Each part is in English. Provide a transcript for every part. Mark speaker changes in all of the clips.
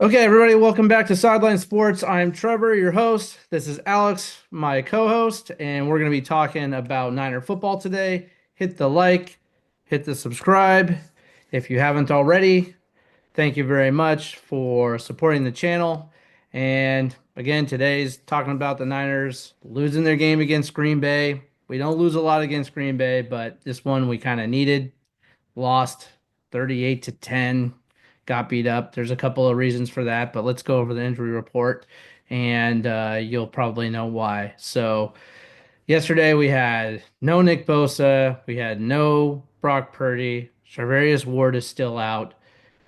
Speaker 1: Okay, everybody, welcome back to Sideline Sports. I'm Trevor, your host. This is Alex, my co-host, and we're going to be talking about Niner football today. Hit the like, hit the subscribe if you haven't already. Thank you very much for supporting the channel. And again, today's talking about the Niners losing their game against Green Bay. We don't lose a lot against Green Bay, but this one we kind of needed. Lost 38 to 10, got beat up. There's a couple of reasons for that, but let's go over the injury report and you'll probably know why. So, yesterday we had no Nick Bosa, we had no Brock Purdy, Charvarius Ward is still out.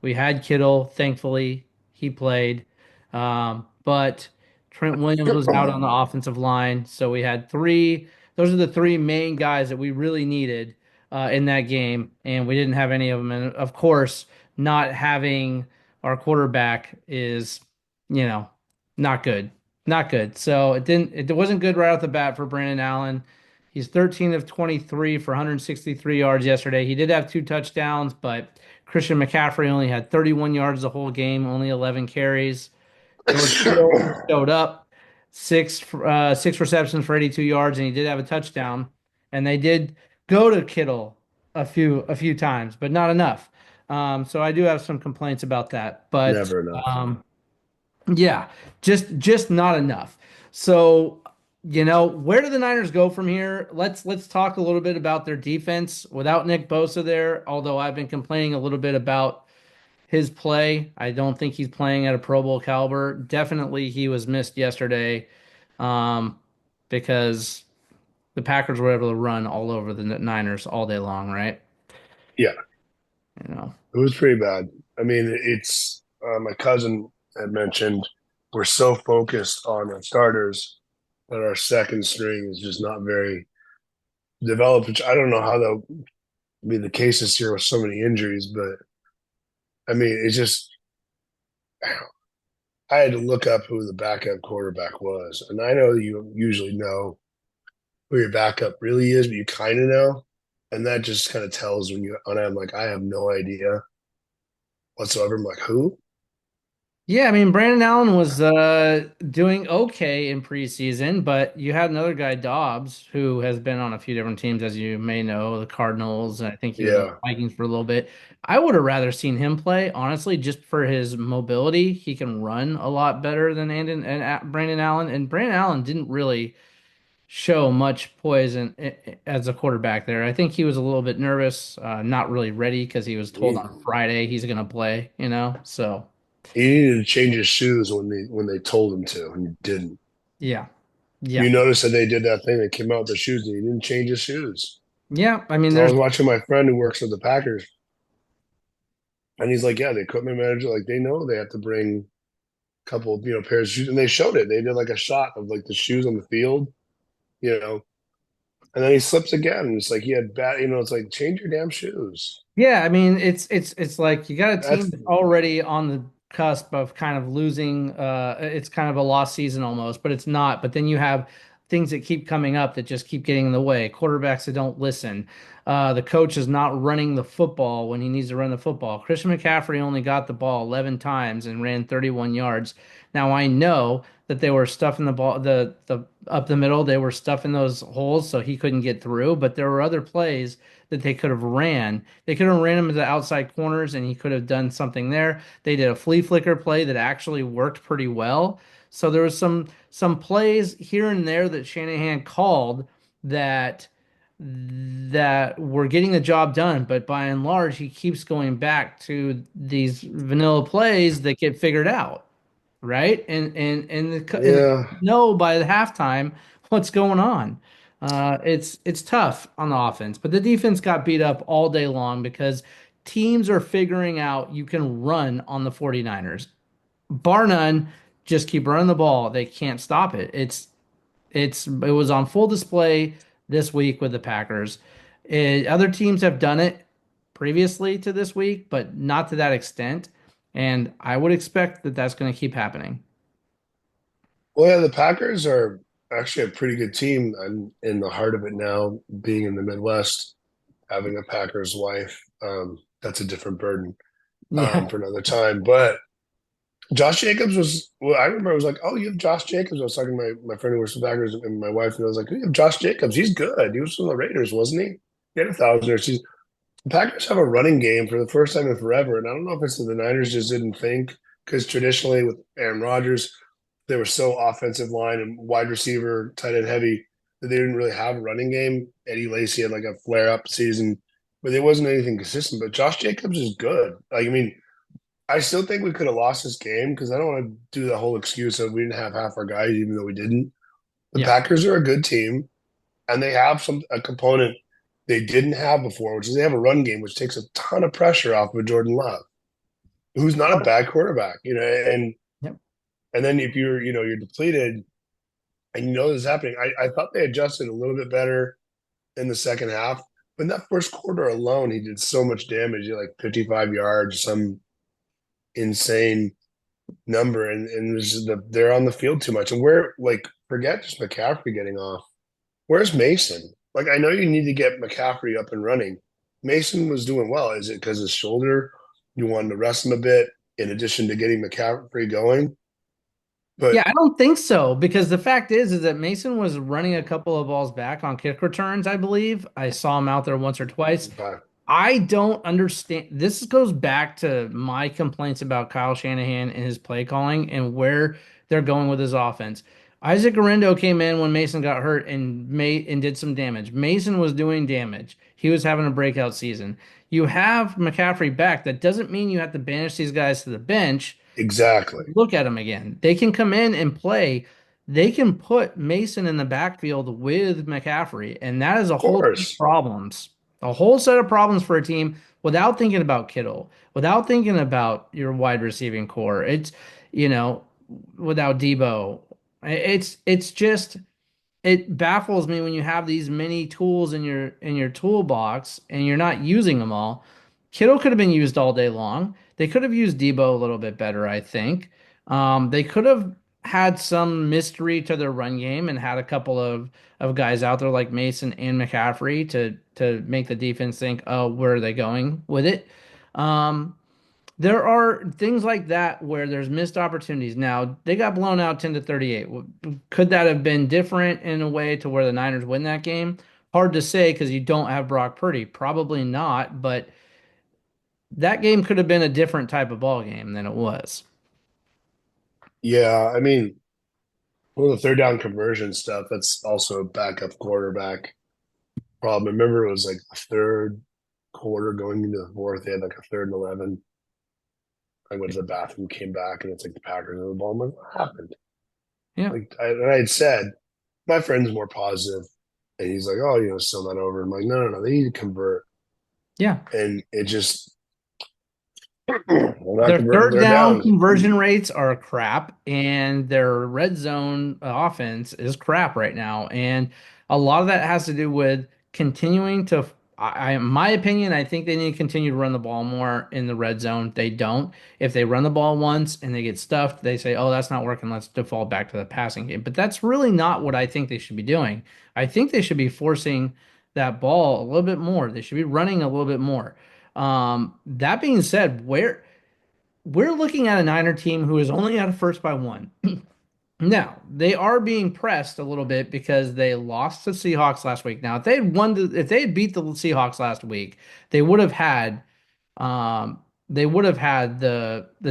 Speaker 1: We had Kittle, thankfully, he played. But Trent Williams was out on the offensive line. So we had those are the three main guys that we really needed in that game. And we didn't have any of them. And of course, not having our quarterback is, you know, not good. Not good. So it wasn't good right off the bat for Brandon Allen. He's 13 of 23 for 163 yards yesterday. He did have two touchdowns, but Christian McCaffrey only had 31 yards the whole game, only 11 carries. George Kittle showed up, six receptions for 82 yards, and he did have a touchdown. And they did go to Kittle a few times, but not enough. So I do have some complaints about that. But
Speaker 2: Never enough.
Speaker 1: um, yeah, just not enough. So, where do the Niners go from here? Let's talk a little bit about their defense without Nick Bosa there, although I've been complaining a little bit about his play. I don't think he's playing at a Pro Bowl caliber. Definitely he was missed yesterday because the Packers were able to run all over the Niners all day long, right?
Speaker 2: Yeah,
Speaker 1: You know.
Speaker 2: it was pretty bad. I mean, it's my cousin had mentioned we're so focused on our starters that our second string is just not very developed, which I don't know how that'll be the case this year with so many injuries, but I mean, it's just I had to look up who the backup quarterback was. And I know you usually know who your backup really is, but you kind of know. And that just kind of tells when I'm like, I have no idea whatsoever. I'm like, who?
Speaker 1: Yeah, I mean Brandon Allen was doing okay in preseason, but you had another guy, Dobbs, who has been on a few different teams, as you may know, the Cardinals, and I think he was on
Speaker 2: Yeah.
Speaker 1: the Vikings for a little bit. I would have rather seen him play, honestly, just for his mobility. He can run a lot better than Brandon Allen, and Brandon Allen didn't really show much poise as a quarterback there. I think he was a little bit nervous, not really ready because he was told on
Speaker 2: He,
Speaker 1: Friday he's going to play, so.
Speaker 2: he needed to change his shoes when they told him to, and he didn't.
Speaker 1: Yeah.
Speaker 2: You
Speaker 1: Yeah.
Speaker 2: notice that they did that thing. They came out with the shoes, and he didn't change his shoes.
Speaker 1: Yeah. I mean,
Speaker 2: I
Speaker 1: there's,
Speaker 2: was watching my friend who works for the Packers, and he's like, "Yeah, the equipment manager, like they know they have to bring a couple, pairs of shoes, and they showed it. They did like a shot of like the shoes on the field, you know, and then he slips again. And it's like he had bad, it's like change your damn shoes.
Speaker 1: yeah, I mean, it's like you got a team
Speaker 2: That's
Speaker 1: that's already on the cusp of kind of losing. It's kind of a lost season almost, but it's not. But then you have things that keep coming up that just keep getting in the way. Quarterbacks that don't listen. The coach is not running the football when he needs to run the football. Christian McCaffrey only got the ball 11 times and ran 31 yards. Now I know that they were stuffing the ball the up the middle. They were stuffing those holes so he couldn't get through. But there were other plays that they could have ran. They could have ran him to the outside corners and he could have done something there. They did a flea flicker play that actually worked pretty well. So there was some plays here and there that Shanahan called that that were getting the job done, but by and large, he keeps going back to these vanilla plays that get figured out, right? And
Speaker 2: yeah.
Speaker 1: know by the halftime what's going on. It's tough on the offense, but the defense got beat up all day long because teams are figuring out you can run on the 49ers. Bar none, just keep running the ball. They can't stop it. It was on full display this week with the Packers. Other teams have done it previously to this week, but not to that extent. And I would expect that that's going to keep happening.
Speaker 2: Well, yeah, the Packers are actually a pretty good team. I'm in the heart of it now, being in the Midwest, having a Packers wife. That's a different burden
Speaker 1: Yeah.
Speaker 2: for another time. But Josh Jacobs was. Well, I remember I was like, "Oh, you have Josh Jacobs." I was talking to my friend who works with Packers and my wife, and I was like, "You have Josh Jacobs? He's good. He was from the Raiders, wasn't he? He had 1,000 yards." The Packers have a running game for the first time in forever, and I don't know if it's that the Niners just didn't think because traditionally with Aaron Rodgers, they were so offensive line and wide receiver, tight end heavy that they didn't really have a running game. Eddie Lacy had like a flare up season, but there wasn't anything consistent. But Josh Jacobs is good. Like, I mean, I still think we could have lost this game because I don't want to do the whole excuse of we didn't have half our guys, even though we didn't. The
Speaker 1: Yeah.
Speaker 2: Packers are a good team, and they have a component they didn't have before, which is they have a run game, which takes a ton of pressure off of Jordan Love, who's not a bad quarterback,
Speaker 1: Yep.
Speaker 2: and then if you're depleted and you know this is happening, I thought they adjusted a little bit better in the second half, but in that first quarter alone, he did so much damage. He had like 55 yards, some insane number, and they're on the field too much. And where like forget just McCaffrey getting off. Where's Mason? Like I know you need to get McCaffrey up and running. Mason was doing well. Is it because his shoulder? You wanted to rest him a bit in addition to getting McCaffrey going. But
Speaker 1: Yeah, I don't think so because the fact is that Mason was running a couple of balls back on kick returns, I believe. I saw him out there once or twice. I don't understand. This goes back to my complaints about Kyle Shanahan and his play calling and where they're going with his offense. Isaac Guerrero came in when Mason got hurt and made and did some damage. Mason was doing damage. He was having a breakout season. You have McCaffrey back. That doesn't mean you have to banish these guys to the bench.
Speaker 2: exactly,
Speaker 1: Look at them again. They can come in and play. They can put Mason in the backfield with McCaffrey, and that is a
Speaker 2: of
Speaker 1: whole set of
Speaker 2: course.
Speaker 1: problems. A whole set of problems for a team without thinking about Kittle, without thinking about your wide receiving core. It's, you know, without Debo. It's just it baffles me when you have these many tools in your toolbox and you're not using them all. Kittle could have been used all day long. They could have used Debo a little bit better, I think. They could have had some mystery to their run game and had a couple of guys out there like Mason and McCaffrey to make the defense think, oh, where are they going with it? Um, there are things like that where there's missed opportunities. Now, they got blown out 10 to 38. Could that have been different in a way to where the Niners win that game? Hard to say because you don't have Brock Purdy. Probably not, but that game could have been a different type of ball game than it was.
Speaker 2: Yeah, I mean, well, the third down conversion stuff. That's also a backup quarterback problem. I remember it was like the third quarter going into the fourth. They had like a 3rd and 11. I went to the bathroom, came back, and it's like the Packers on the ball. I'm like, what happened?
Speaker 1: Yeah.
Speaker 2: And I had said, my friend's more positive, and he's like, oh, still not over. I'm like, no, no, no, they need to convert,
Speaker 1: Yeah.
Speaker 2: and it just they're not
Speaker 1: Their
Speaker 2: converting
Speaker 1: third
Speaker 2: their
Speaker 1: down
Speaker 2: downs.
Speaker 1: conversion rates are crap, and their red zone offense is crap right now. And a lot of that has to do with continuing to, in my opinion, I think they need to continue to run the ball more in the red zone. They don't. If they run the ball once and they get stuffed, they say, oh, that's not working. Let's default back to the passing game. But that's really not what I think they should be doing. I think they should be forcing that ball a little bit more. They should be running a little bit more. That being said, where we're looking at a Niner team who is only at a first by one. Now, they are being pressed a little bit because they lost to Seahawks last week. Now, if they had beat the Seahawks last week, they would have had the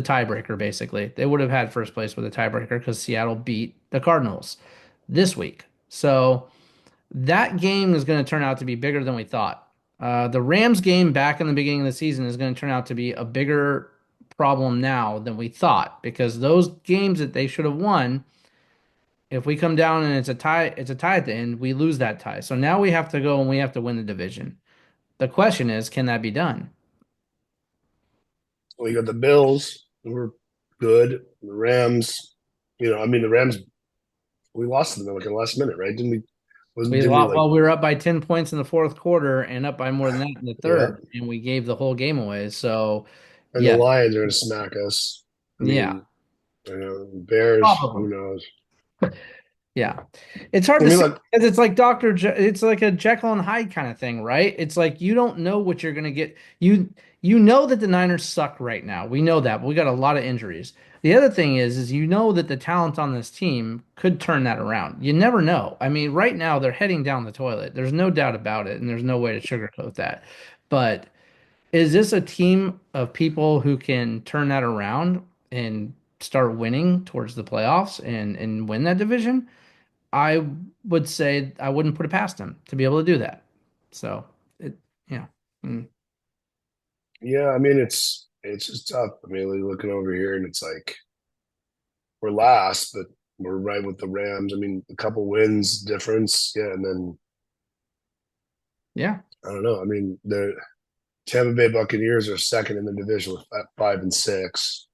Speaker 1: tiebreaker basically. They would have had first place with a tiebreaker because Seattle beat the Cardinals this week. So that game is going to turn out to be bigger than we thought. The Rams game back in the beginning of the season is going to turn out to be a bigger problem now than we thought because those games that they should have won, if we come down and it's a tie at the end, we lose that tie. So now we have to go and we have to win the division. The question is, can that be done?
Speaker 2: We got the Bills, who were good. The Rams, I mean, the Rams, we lost to them like in the last minute, right? Didn't we? Wasn't
Speaker 1: We
Speaker 2: didn't we
Speaker 1: lost,
Speaker 2: like?
Speaker 1: well, we were up by 10 points in the fourth quarter and up by more than that in the
Speaker 2: Yeah,
Speaker 1: third, and we gave the whole game away. So,
Speaker 2: and the
Speaker 1: yeah,
Speaker 2: Lions are going to smack us. I
Speaker 1: yeah,
Speaker 2: mean, Bears, who
Speaker 1: probably.
Speaker 2: knows?
Speaker 1: Yeah. It's hard
Speaker 2: I
Speaker 1: to
Speaker 2: mean,
Speaker 1: say
Speaker 2: look,
Speaker 1: because it's like it's like a Jekyll and Hyde kind of thing, right? It's like you don't know what you're gonna get. You know that the Niners suck right now. We know that, but we got a lot of injuries. The other thing is you know that the talent on this team could turn that around. You never know. I mean, right now they're heading down the toilet. There's no doubt about it, and there's no way to sugarcoat that. But is this a team of people who can turn that around and start winning towards the playoffs and win that division? I would say I wouldn't put it past him to be able to do that. So it, yeah. Mm.
Speaker 2: yeah, I mean, it's just tough. I mean, like, looking over here, and it's like we're last, but we're right with the Rams. I mean, a couple wins difference, yeah, and then
Speaker 1: Yeah.
Speaker 2: I don't know. I mean, the Tampa Bay Buccaneers are second in the division with 5 and 6.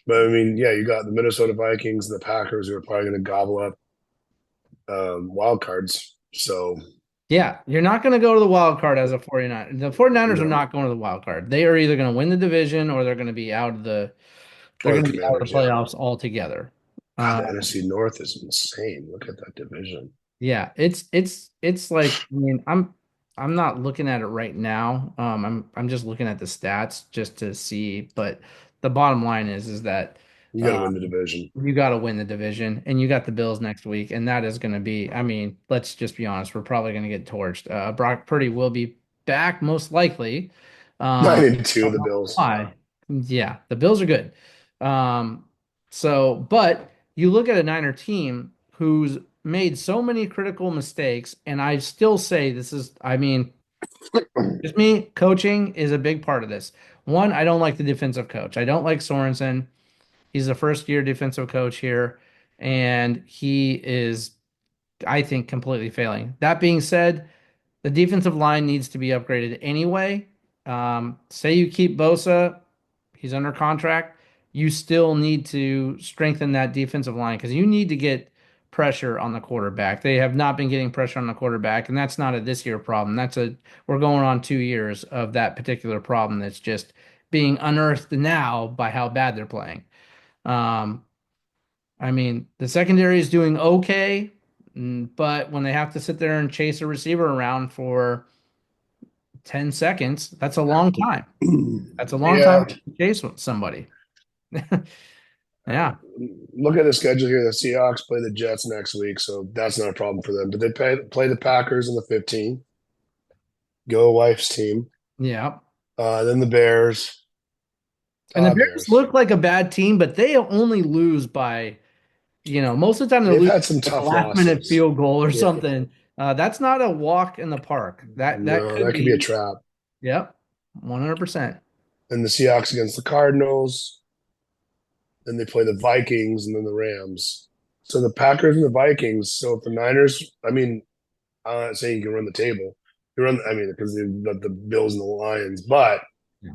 Speaker 2: But I mean, yeah, you got the Minnesota Vikings and the Packers who are probably going to gobble up wild cards. So
Speaker 1: Yeah. You're not going to go to the wild card as a 49. The 49ers are
Speaker 2: no,
Speaker 1: not going to the wild card. They are either going to win the division or they're going to be out of they're
Speaker 2: or the
Speaker 1: going to be out of
Speaker 2: Commanders,
Speaker 1: the
Speaker 2: yeah.
Speaker 1: playoffs altogether.
Speaker 2: God,
Speaker 1: Uh,
Speaker 2: the NFC North is insane. Look at that division.
Speaker 1: Yeah, it's like I mean I'm not looking at it right now. I'm just looking at the stats just to see, but the bottom line is that
Speaker 2: You got to
Speaker 1: uh,
Speaker 2: win the division.
Speaker 1: you got to win the division, and you got the Bills next week, and that is going to be. I mean, let's just be honest, we're probably going to get torched. Brock Purdy will be back most likely.
Speaker 2: Nine
Speaker 1: Um,
Speaker 2: and two,
Speaker 1: don't
Speaker 2: the
Speaker 1: know
Speaker 2: Bills.
Speaker 1: why? Yeah, the Bills are good. Um, but you look at a Niner team who's made so many critical mistakes, and I still say this is, I mean, just me, coaching is a big part of this. One, I don't like the defensive coach. I don't like Sorensen. He's the first year defensive coach here, and he is, I think, completely failing. That being said, the defensive line needs to be upgraded anyway. Say you keep Bosa, he's under contract. You still need to strengthen that defensive line because you need to get pressure on the quarterback. They have not been getting pressure on the quarterback, and that's not a this year problem. We're going on 2 years of that particular problem that's just being unearthed now by how bad they're playing. Um, I mean, the secondary is doing okay, but when they have to sit there and chase a receiver around for 10 seconds, that's a long time. That's a long time
Speaker 2: Yeah.
Speaker 1: to chase somebody. Yeah.
Speaker 2: Look at the schedule here. The Seahawks play the Jets next week, so that's not a problem for them. But they play the Packers on the 15th. Go wife's team.
Speaker 1: Yeah.
Speaker 2: Then the Bears.
Speaker 1: And the
Speaker 2: Ah,
Speaker 1: Bears
Speaker 2: Bears.
Speaker 1: look like a bad team, but they only lose by, most of the time they
Speaker 2: They've
Speaker 1: lose
Speaker 2: had some
Speaker 1: like a
Speaker 2: tough
Speaker 1: last minute
Speaker 2: losses.
Speaker 1: field goal or
Speaker 2: Yeah.
Speaker 1: something. That's not a walk in the park. That
Speaker 2: No,
Speaker 1: could
Speaker 2: that could be a
Speaker 1: be,
Speaker 2: trap.
Speaker 1: yep, 100%.
Speaker 2: And the Seahawks against the Cardinals. Then they play the Vikings and then the Rams. So the Packers and the Vikings. So if the Niners, I mean, I'm not saying you can run the table. You run, I mean, because the Bills and the Lions, but
Speaker 1: Yeah.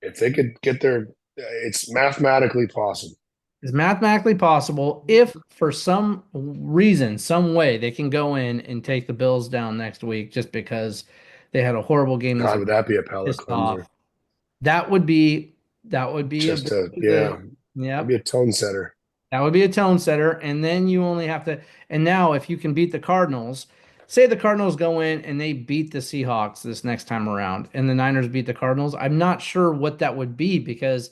Speaker 2: if they could get there, it's mathematically possible.
Speaker 1: Is mathematically possible if for some reason, some way they can go in and take the Bills down next week just because they had a horrible game this
Speaker 2: God, would
Speaker 1: week,
Speaker 2: that be a palate
Speaker 1: pissed
Speaker 2: cleanser?
Speaker 1: off. That would be that would be a
Speaker 2: Just to,
Speaker 1: big,
Speaker 2: yeah, that'd be
Speaker 1: yep.
Speaker 2: a tone setter.
Speaker 1: That would be a tone setter. And then you only have to, and now if you can beat the Cardinals, say the Cardinals go in and they beat the Seahawks this next time around, and the Niners beat the Cardinals, I'm not sure what that would be because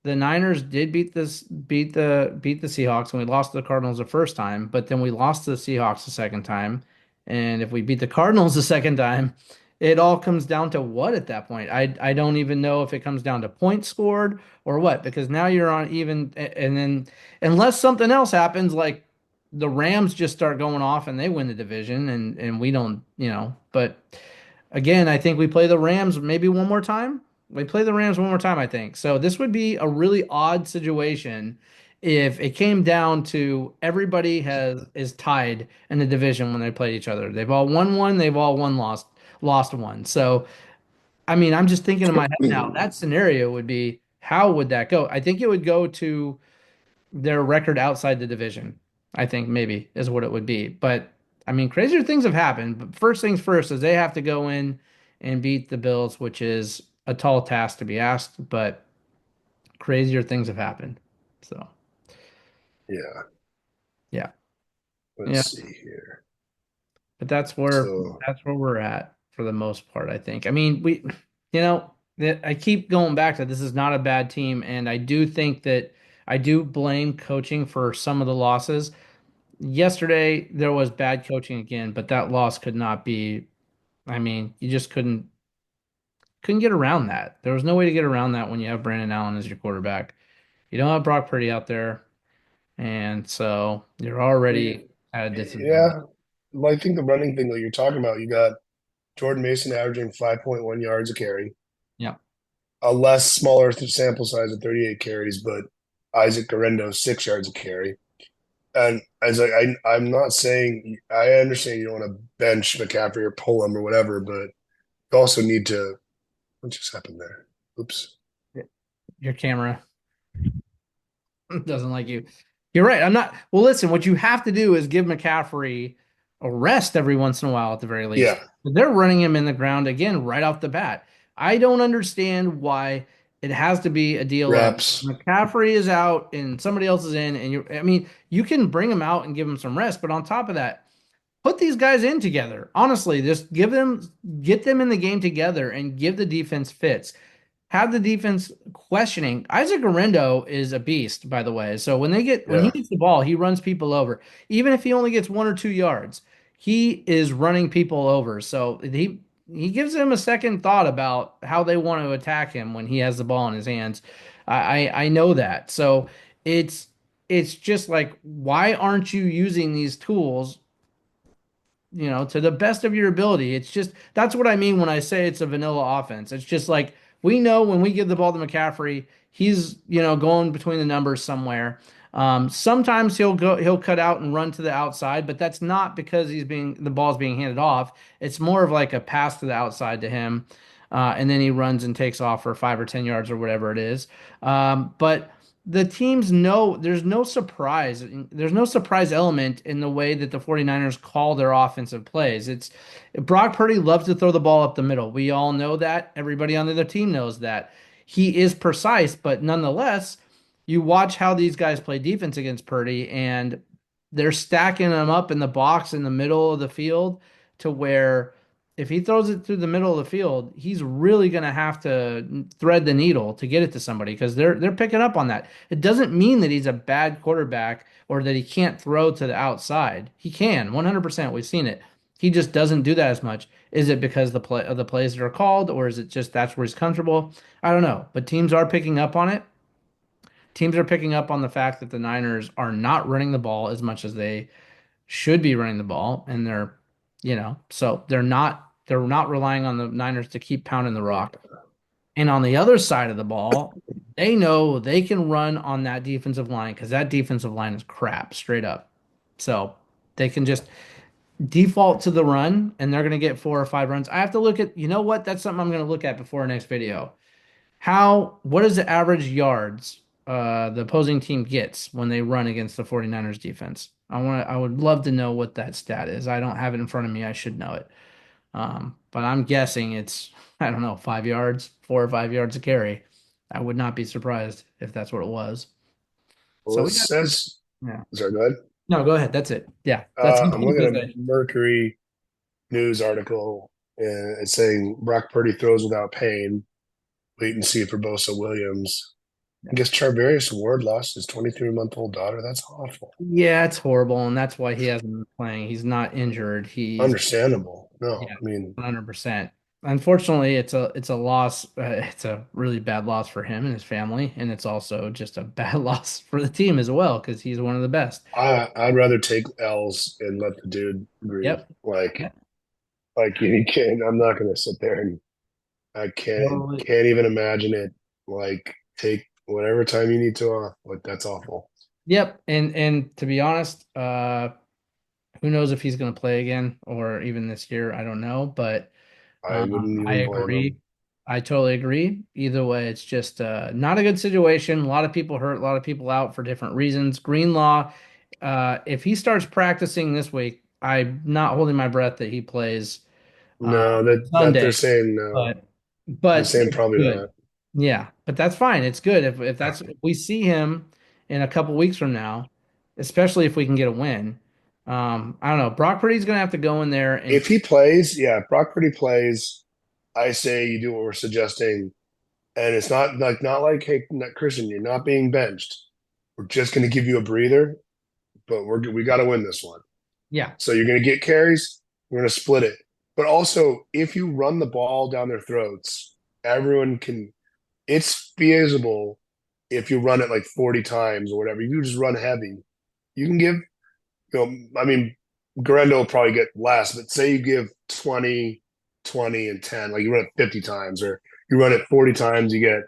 Speaker 1: the Niners did beat the Seahawks and we lost to the Cardinals the first time, but then we lost to the Seahawks the second time. And if we beat the Cardinals the second time, it all comes down to what at that point? I don't even know if it comes down to points scored or what, because now you're on even and then unless something else happens, like the Rams just start going off and they win the division and we don't, but again, I think we play the Rams maybe one more time. We play the Rams one more time, I think. So this would be a really odd situation if it came down to everybody has is tied in the division when they play each other. They've all won one, they've all won lost one. So I mean, I'm just thinking in my head now, that scenario would be how would that go? I think it would go to their record outside the division. I think maybe is what it would be. But I mean, crazier things have happened. But first things first is they have to go in and beat the Bills, which is a tall task to be asked, but crazier things have happened. So,
Speaker 2: Yeah.
Speaker 1: yeah.
Speaker 2: Let's
Speaker 1: Yeah,
Speaker 2: see here.
Speaker 1: but that's where we're at for the most part, I think. I mean, I keep going back to this is not a bad team, and I do think that I do blame coaching for some of the losses. Yesterday there was bad coaching again, but that loss could not be. I mean, you just couldn't get around that. There was no way to get around that when you have Brandon Allen as your quarterback. You don't have Brock Purdy out there, and so you're already at a disadvantage.
Speaker 2: Yeah, well, I think the running thing that you're talking about, you got Jordan Mason averaging 5.1 yards a carry,
Speaker 1: Yeah.
Speaker 2: a less smaller sample size of 38 carries, but Isaac Guerrero 6 yards a carry. And as I'm not saying I understand you don't want to bench McCaffrey or pull him or whatever, but you also need to. What just happened there? Oops.
Speaker 1: Your camera doesn't like you. You're right. I'm not. Well, listen, what you have to do is give McCaffrey a rest every once in a while at the very least.
Speaker 2: Yeah,
Speaker 1: But they're running him in the ground again right off the bat. I don't understand why it has to be a deal of
Speaker 2: reps.
Speaker 1: McCaffrey is out and somebody else is in, and I mean, you can bring him out and give him some rest, but on top of that, put these guys in together. Honestly, just get them in the game together and give the defense fits. Have the defense questioning. Isaac Guerrero is a beast, by the way. So when he
Speaker 2: Yeah,
Speaker 1: gets the ball, he runs people over. Even if he only gets 1 or 2 yards, he is running people over. So he gives them a second thought about how they want to attack him when he has the ball in his hands. I know that. So it's just like, why aren't you using these tools, to the best of your ability? It's just that's what I mean when I say it's a vanilla offense. It's just like we know when we give the ball to McCaffrey, he's, going between the numbers somewhere. Sometimes he'll cut out and run to the outside, but that's not because the ball's being handed off. It's more of like a pass to the outside to him, and then he runs and takes off for 5 or 10 yards or whatever it is. But the teams know there's no surprise. There's no surprise element in the way that the 49ers call their offensive plays. It's Brock Purdy loves to throw the ball up the middle. We all know that. Everybody on the other team knows that. He is precise, but nonetheless, you watch how these guys play defense against Purdy, and they're stacking them up in the box in the middle of the field to where if he throws it through the middle of the field, he's really going to have to thread the needle to get it to somebody because they're picking up on that. It doesn't mean that he's a bad quarterback or that he can't throw to the outside. He can, 100%. We've seen it. He just doesn't do that as much. Is it because the plays that are called, or is it just that's where he's comfortable? I don't know. But teams are picking up on it. Teams are picking up on the fact that the Niners are not running the ball as much as they should be running the ball, and so they're not relying on the Niners to keep pounding the rock. And on the other side of the ball, they know they can run on that defensive line because that defensive line is crap, straight up. So they can just default to the run, and they're going to get 4 or 5 runs. I have to look at, you know what? That's something I'm going to look at before our next video. What is the average yards the opposing team gets when they run against the 49ers defense? I would love to know what that stat is. I don't have it in front of me. I should know it. But I'm guessing it's, I don't know, 5 yards, 4 or 5 yards a carry. I would not be surprised if that's what it was.
Speaker 2: well,
Speaker 1: So
Speaker 2: it
Speaker 1: we got,
Speaker 2: says.
Speaker 1: yeah.
Speaker 2: Sorry, go ahead.
Speaker 1: No, go ahead. That's it. Yeah, that's what I
Speaker 2: I'm
Speaker 1: was
Speaker 2: looking
Speaker 1: gonna
Speaker 2: at a
Speaker 1: say.
Speaker 2: Mercury news article, and it's saying Brock Purdy throws without pain. Wait and see for Bosa Williams. I guess Charvarius Ward lost his 23-month-old daughter. That's awful.
Speaker 1: Yeah, it's horrible, and that's why he hasn't been playing. He's not injured. He's
Speaker 2: Understandable. No,
Speaker 1: Yeah,
Speaker 2: I mean,
Speaker 1: 100%. Unfortunately, it's a loss. It's a really bad loss for him and his family, and it's also just a bad loss for the team as well because he's one of the best.
Speaker 2: I'd rather take L's and let the dude breathe.
Speaker 1: Yep.
Speaker 2: Like,
Speaker 1: Yep.
Speaker 2: like you can't. I'm not going to sit there and I
Speaker 1: Totally.
Speaker 2: can't even imagine it. Like, take whatever time you need to off. Like, that's awful.
Speaker 1: Yep. And to be honest, who knows if he's going to play again or even this year? I don't know, but
Speaker 2: I wouldn't
Speaker 1: I
Speaker 2: even blame
Speaker 1: agree.
Speaker 2: him.
Speaker 1: I totally agree. Either way, it's just not a good situation. A lot of people hurt, a lot of people out for different reasons. Greenlaw, if he starts practicing this week, I'm not holding my breath that he plays
Speaker 2: No, that they're
Speaker 1: Sunday.
Speaker 2: saying no.
Speaker 1: But
Speaker 2: They're
Speaker 1: but
Speaker 2: saying
Speaker 1: it's
Speaker 2: probably
Speaker 1: good.
Speaker 2: not.
Speaker 1: Yeah, but that's fine. It's good if we see him in a couple weeks from now, especially if we can get a win. I don't know. Brock Purdy's gonna have to go in there and
Speaker 2: If he plays, yeah, if Brock Purdy plays, I say you do what we're suggesting, and it's not like hey, Christian, you're not being benched. We're just going to give you a breather, but we got to win this one.
Speaker 1: yeah,
Speaker 2: So you're going to get carries. We're going to split it. But also, if you run the ball down their throats, everyone can. It's feasible if you run it like 40 times or whatever. You just run heavy. You can give. I mean, Garendo will probably get less, but say you give 20, 20, and 10. Like you run it 50 times, or you run it 40 times, you get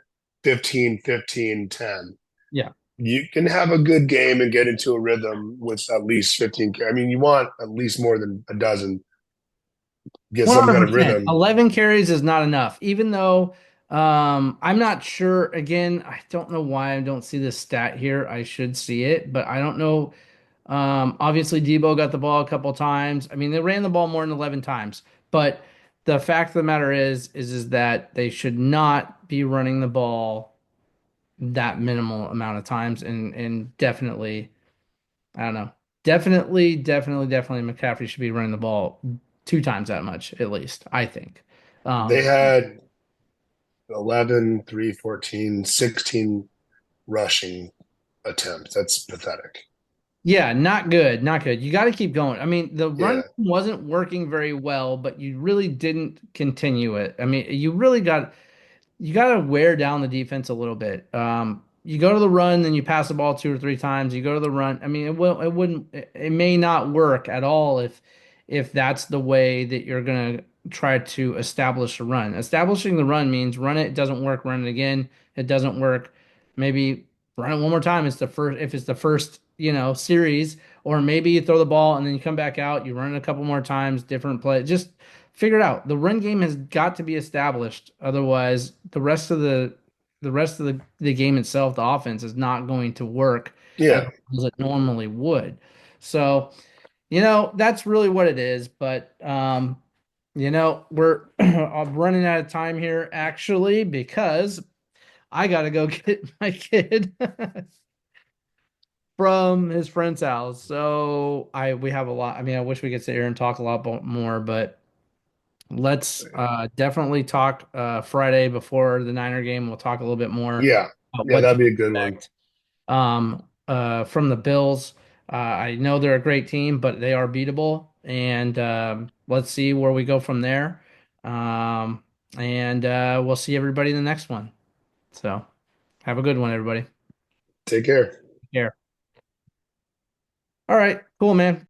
Speaker 2: 15, 15, 10.
Speaker 1: yeah.
Speaker 2: You can have a good game and get into a rhythm with at least 15. I mean, you want at least more than a dozen, get some kind of
Speaker 1: 100%.
Speaker 2: rhythm.
Speaker 1: 11 carries is not enough, even though I'm not sure. Again, I don't know why I don't see this stat here. I should see it, but I don't know. Obviously, Debo got the ball a couple times. I mean, they ran the ball more than 11 times, but the fact of the matter is that they should not be running the ball that minimal amount of times, and definitely. I don't know. Definitely, McCaffrey should be running the ball 2 times that much, at least, I think.
Speaker 2: They
Speaker 1: Um,
Speaker 2: had 11, 3, 14, 16 rushing attempts. That's pathetic.
Speaker 1: yeah, not good, not good. You got to keep going. I mean, the run
Speaker 2: Yeah.
Speaker 1: game wasn't working very well, but you really didn't continue it. I mean, you got to wear down the defense a little bit. You go to the run, then you pass the ball 2 or 3 times. You go to the run. I mean, it wouldn't, it may not work at all if that's the way that you're gonna try to establish a run. Establishing the run means run it, it doesn't work, run it again, it doesn't work. Maybe run it one more time. It's the first, if it's the first, series, or maybe you throw the ball and then you come back out, you run it a couple more times, different play. Just figure it out. The run game has got to be established. Otherwise, the rest of the game itself, the offense is not going to work as
Speaker 2: Yeah.
Speaker 1: it normally would. So, that's really what it is. But we're I'm running out of time here actually because I gotta go get my kid from his friend's house. So we have a lot. I mean, I wish we could sit here and talk a lot more, but let's definitely talk Friday before the Niner game. We'll talk a little bit more
Speaker 2: Yeah.
Speaker 1: about
Speaker 2: Yeah.
Speaker 1: what to
Speaker 2: That'd be a good one.
Speaker 1: expect from the Bills. I know they're a great team, but they are beatable. And let's see where we go from there. And we'll see everybody in the next one. So have a good one, everybody.
Speaker 2: Take care.
Speaker 1: Take care. All right, cool, man.